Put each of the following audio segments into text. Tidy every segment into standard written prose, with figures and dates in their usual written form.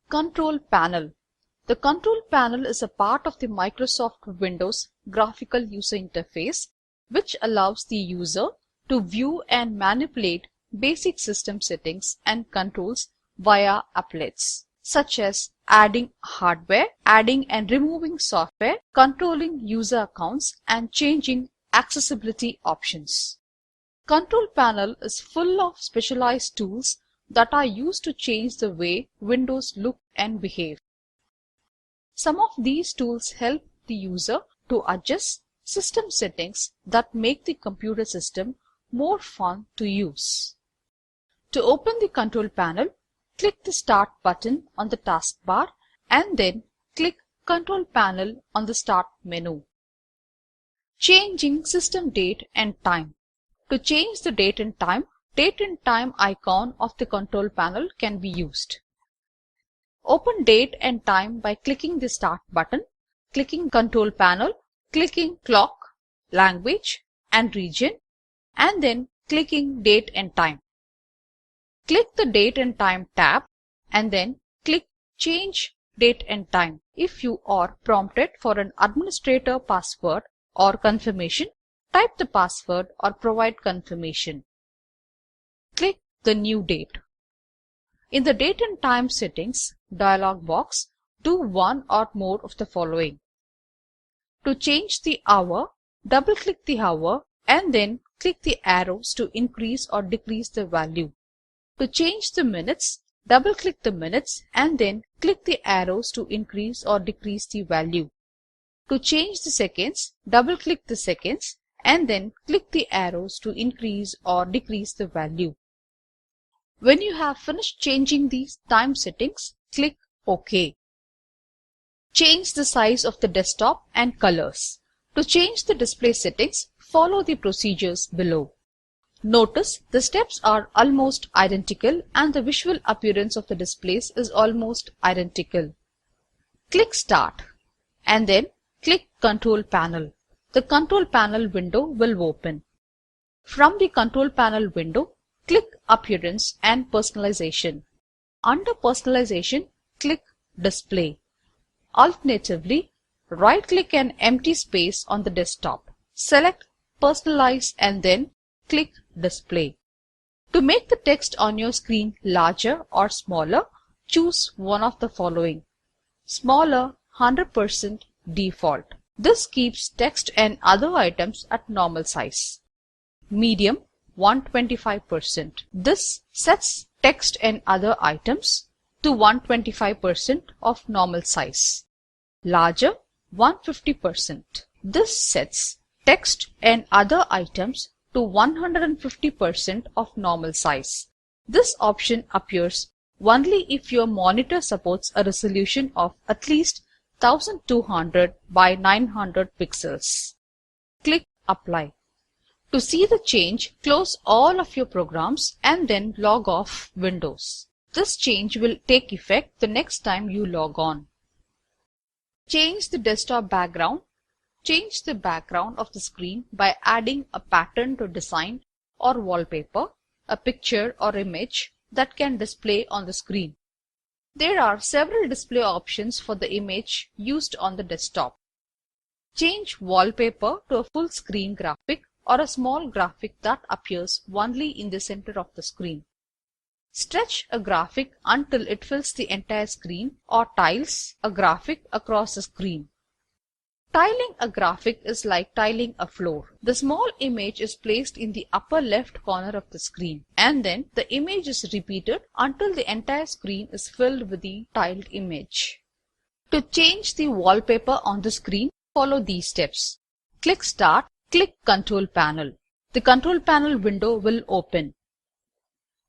Control Panel. The Control Panel is a part of the Microsoft Windows graphical user interface which allows the user to view and manipulate basic system settings and controls via applets, such as adding hardware, adding and removing software, controlling user accounts, and changing accessibility options. Control Panel is full of specialized tools that are used to change the way Windows look and behave. Some of these tools help the user to adjust system settings that make the computer system more fun to use. To open the Control Panel, click the Start button on the taskbar and then click Control Panel on the Start menu. Changing system date and time. To change the date and time icon of the Control Panel can be used. Open date and time by clicking the Start button, clicking Control Panel, clicking Clock, Language and Region, and then clicking Date and Time. Click the Date and Time tab and then click Change Date and Time. If you are prompted for an administrator password or confirmation, type the password or provide confirmation. Click the New Date. In the Date and Time settings dialog box, do one or more of the following. To change the hour, double-click the hour and then click the arrows to increase or decrease the value. To change the minutes, double-click the minutes and then click the arrows to increase or decrease the value. To change the seconds, double-click the seconds and then click the arrows to increase or decrease the value. When you have finished changing these time settings, click OK. Change the size of the desktop and colors. To change the display settings, follow the procedures below. Notice the steps are almost identical and the visual appearance of the displays is almost identical. Click Start and then click Control Panel. The Control Panel window will open. From the Control Panel window, click Appearance and Personalization. Under Personalization, click Display. Alternatively, right-click an empty space on the desktop. Select Personalize and then click Display. To make the text on your screen larger or smaller, choose one of the following. Smaller 100% default. This keeps text and other items at normal size. Medium 125%. This sets text and other items to 125% of normal size. Larger 150%. This sets text and other items to 150% of normal size. This option appears only if your monitor supports a resolution of at least 1200 by 900 pixels. Click Apply. To see the change, close all of your programs and then log off Windows. This change will take effect the next time you log on. Change the desktop background. Change the background of the screen by adding a pattern to design or wallpaper, a picture or image that can display on the screen. There are several display options for the image used on the desktop. Change wallpaper to a full screen graphic or a small graphic that appears only in the center of the screen. Stretch a graphic until it fills the entire screen or tiles a graphic across the screen. Tiling a graphic is like tiling a floor. The small image is placed in the upper left corner of the screen and then the image is repeated until the entire screen is filled with the tiled image. To change the wallpaper on the screen, follow these steps. Click Start, click Control Panel. The Control Panel window will open.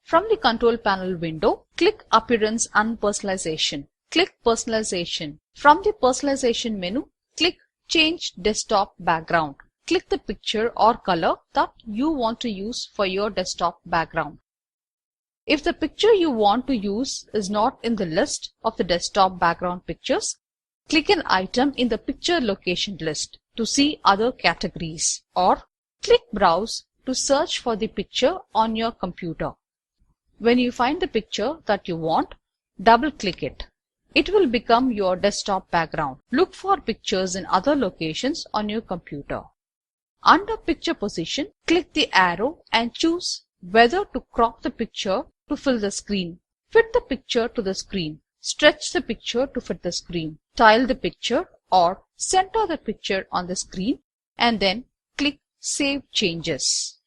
From the Control Panel window, click Appearance and Personalization. Click Personalization. From the Personalization menu, click Change Desktop Background. Click the picture or color that you want to use for your desktop background. If the picture you want to use is not in the list of the desktop background pictures, click an item in the picture location list to see other categories or click Browse to search for the picture on your computer. When you find the picture that you want, double-click it. it will become your desktop background. Look for pictures in other locations on your computer. Under Picture Position, click the arrow and choose whether to crop the picture to fill the screen, fit the picture to the screen, stretch the picture to fit the screen, tile the picture, or center the picture on the screen, and then click Save Changes.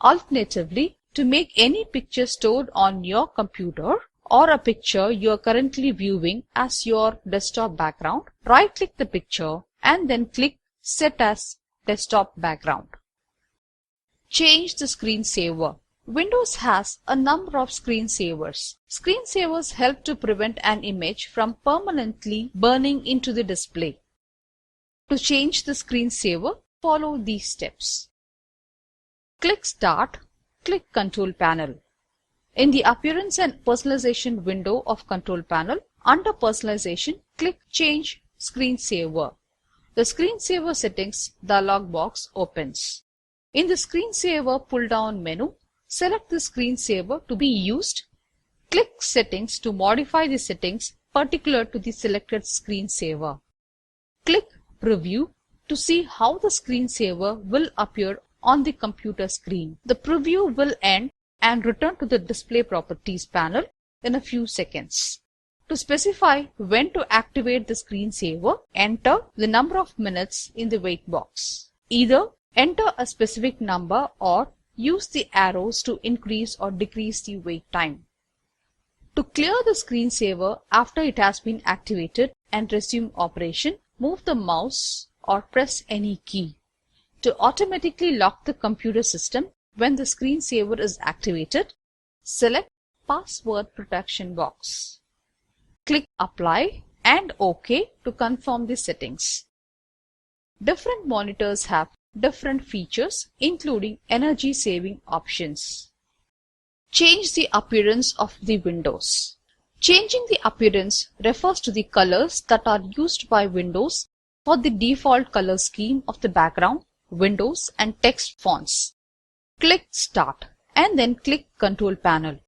Alternatively, to make any picture stored on your computer or a picture you are currently viewing as your desktop background, right-click the picture and then click Set as Desktop Background. Change the screensaver. Windows has a number of screensavers. Screensavers help to prevent an image from permanently burning into the display. To change the screensaver, follow these steps. Click Start, click Control Panel. In the Appearance and Personalization window of Control Panel, under Personalization, click Change Screensaver. The Screensaver Settings dialog box opens. In the Screensaver pull-down menu, select the screensaver to be used. Click Settings to modify the settings particular to the selected screensaver. Click Preview to see how the screensaver will appear on the computer screen. The preview will end and return to the Display Properties panel in a few seconds. To specify when to activate the screensaver, enter the number of minutes in the wait box. Either enter a specific number or use the arrows to increase or decrease the wait time. To clear the screensaver after it has been activated and resume operation, move the mouse or press any key. To automatically lock the computer system when the screensaver is activated, select Password Protection box. Click Apply and OK to confirm the settings. Different monitors have different features, including energy saving options. Change the appearance of the windows. Changing the appearance refers to the colors that are used by Windows for the default color scheme of the background, windows, and text fonts. Click Start and then click Control Panel.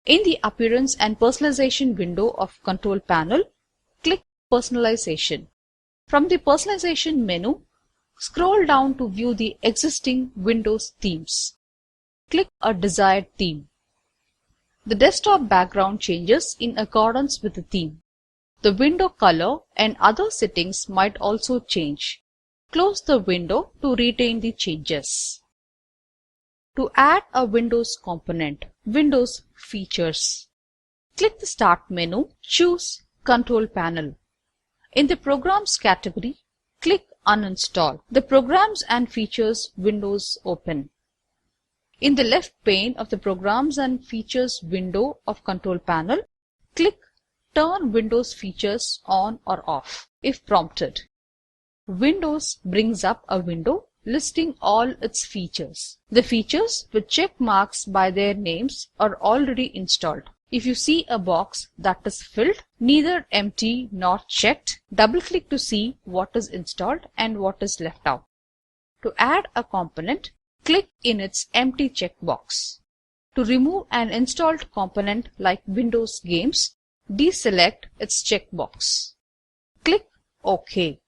In the Appearance and Personalization window of Control Panel, click Personalization. From the Personalization menu, scroll down to view the existing Windows themes. Click a desired theme. The desktop background changes in accordance with the theme. The window color and other settings might also change. Close the window to retain the changes. To add a Windows component, Windows Features. Click the Start menu, choose Control Panel. In the Programs category, click Uninstall. The Programs and Features windows open. In the left pane of the Programs and Features window of Control Panel, click Turn Windows Features on or off if prompted. Windows brings up a window listing all its features. The features with check marks by their names are already installed. If you see a box that is filled, neither empty nor checked, double-click to see what is installed and what is left out. To add a component, click in its empty checkbox. To remove an installed component like Windows Games, deselect its checkbox. Click OK.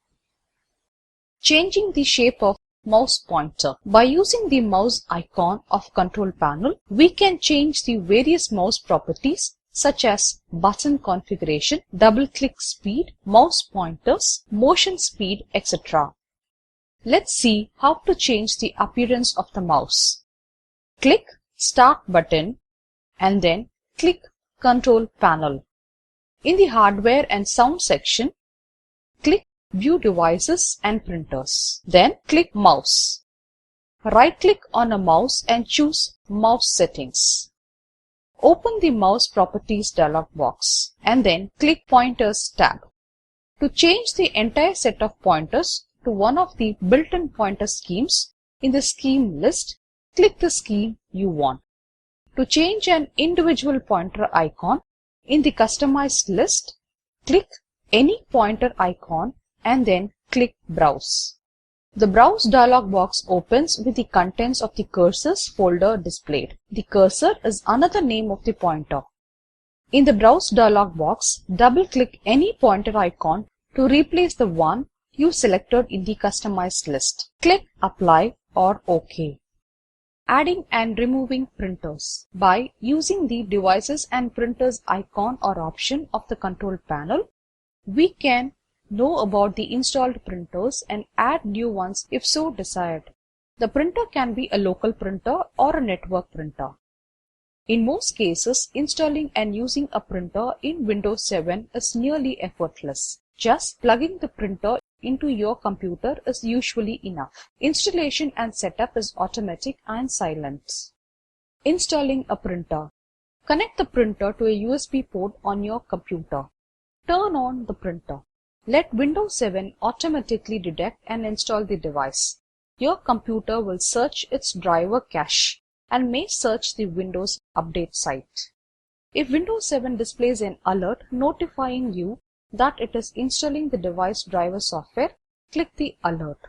Changing the shape of mouse pointer. By using the mouse icon of Control Panel, we can change the various mouse properties such as button configuration, double-click speed, mouse pointers, motion speed, etc. Let's see how to change the appearance of the mouse. Click Start button and then click Control Panel. In the Hardware and Sound section, click View Devices and Printers. Then click Mouse. Right-click on a mouse and choose Mouse Settings. Open the Mouse Properties dialog box and then click Pointers tab. To change the entire set of pointers to one of the built-in pointer schemes in the scheme list, click the scheme you want. To change an individual pointer icon in the customized list, click any pointer icon and then click Browse. The Browse dialog box opens with the contents of the Cursors folder displayed. The cursor is another name of the pointer. In the Browse dialog box, double-click any pointer icon to replace the one you selected in the customized list. Click Apply or OK. Adding and removing printers. By using the Devices and Printers icon or option of the control panel, we can know about the installed printers and add new ones if so desired. The printer can be a local printer or a network printer. In most cases, installing and using a printer in Windows 7 is nearly effortless. Just plugging the printer into your computer is usually enough. Installation and setup is automatic and silent. Installing a printer. Connect the printer to a USB port on your computer. Turn on the printer. Let Windows 7 automatically detect and install the device. Your computer will search its driver cache and may search the Windows Update site. If Windows 7 displays an alert notifying you that it is installing the device driver software, click the alert.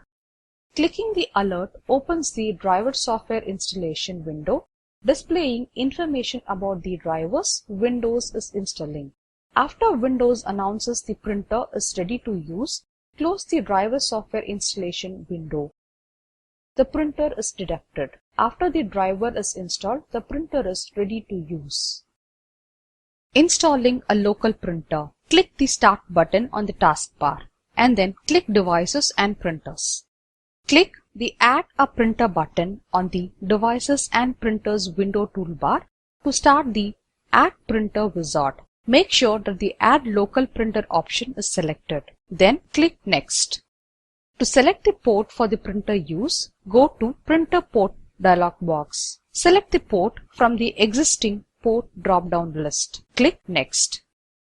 Clicking the alert opens the driver software installation window, displaying information about the drivers Windows is installing. After Windows announces the printer is ready to use, close the driver software installation window. The printer is detected. After the driver is installed, the printer is ready to use. Installing a local printer. Click the Start button on the taskbar and then click Devices and Printers. Click the Add a Printer button on the Devices and Printers window toolbar to start the Add Printer wizard. Make sure that the Add Local Printer option is selected. Then click Next. To select the port for the printer use, go to Printer Port dialog box. Select the port from the existing port drop-down list. Click Next.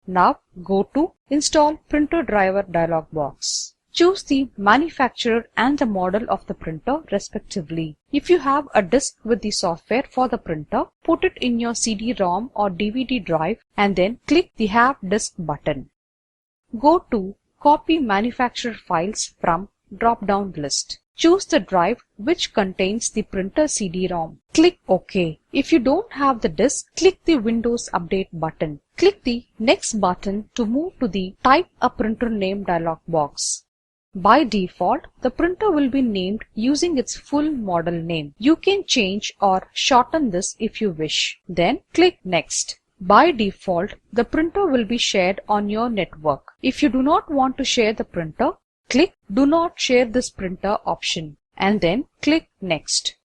Now go to Install Printer Driver dialog box. Choose the manufacturer and the model of the printer respectively. If you have a disk with the software for the printer, put it in your CD-ROM or DVD drive and then click the Have Disk button. Go to Copy Manufacturer Files from drop-down list. Choose the drive which contains the printer CD-ROM. Click OK. If you don't have the disk, click the Windows Update button. Click the Next button to move to the Type a Printer Name dialog box. By default, the printer will be named using its full model name. You can change or shorten this if you wish. Then click Next. By default, the printer will be shared on your network. If you do not want to share the printer, click Do Not Share this Printer option and then click Next.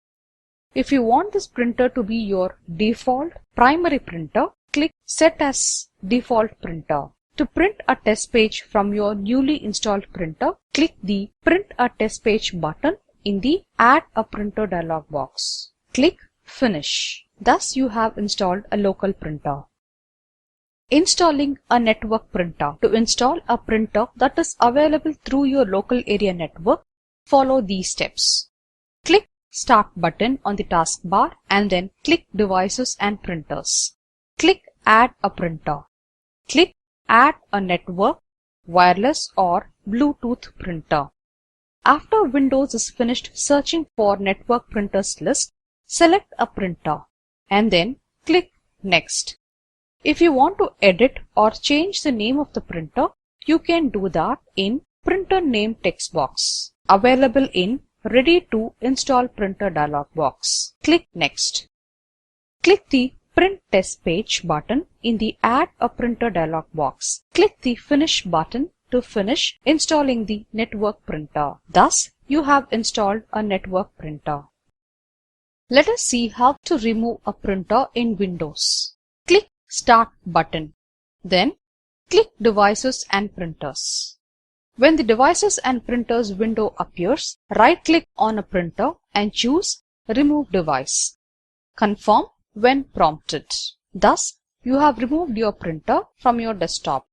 If you want this printer to be your default primary printer, click Set as Default Printer. To print a test page from your newly installed printer, click the Print a Test Page button in the Add a Printer dialog box. Click Finish. Thus you have installed a local printer. Installing a network printer. To install a printer that is available through your local area network, follow these steps. Click Start button on the taskbar and then click Devices and Printers. Click Add a Printer. Click Add a network, wireless or Bluetooth printer. After Windows is finished searching for network printers list, select a printer and then click Next. If you want to edit or change the name of the printer, you can do that in Printer Name text box, available in Ready to Install Printer dialog box. Click Next. Click the Print Test Page button in the Add a Printer dialog box. Click the Finish button to finish installing the network printer. Thus, you have installed a network printer. Let us see how to remove a printer in Windows. Click Start button. Then, click Devices and Printers. When the Devices and Printers window appears, right-click on a printer and choose Remove Device. Confirm when prompted. Thus, you have removed your printer from your desktop.